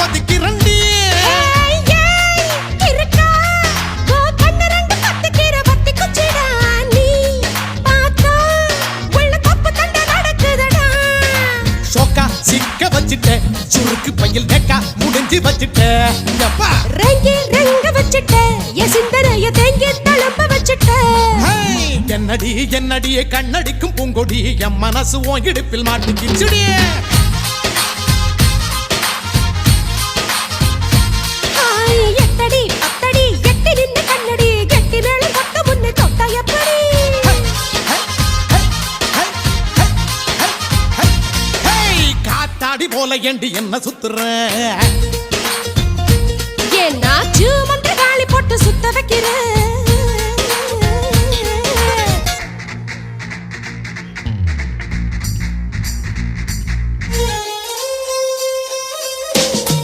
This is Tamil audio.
கொதிக்கிறண்டி சிக்க வச்சிட்ட சுருக்கு பையில் டேக்கா முடிஞ்சு வச்சிட்ட ரங்கி ரங்க வச்சிட்ட சிந்தனைய தேங்கி தளம்ப வச்சிட்ட என்னடி என்னடியே கண்ணடிக்கும் பூங்கொடி என் மனசு உன் இடுப்பில் மாட்டிக்கிச்சுடி எட்டடி பத்தடி எட்டி நின்று கண்ணடி கெட்டி மேல கொட்ட முன்னே தொட்டா எப்படி காத்தாடி போல ஏண்டி என்ன சுத்துற ஏன்னா மந்திர காளி போட்டு சுத்த வைக்கிறேன்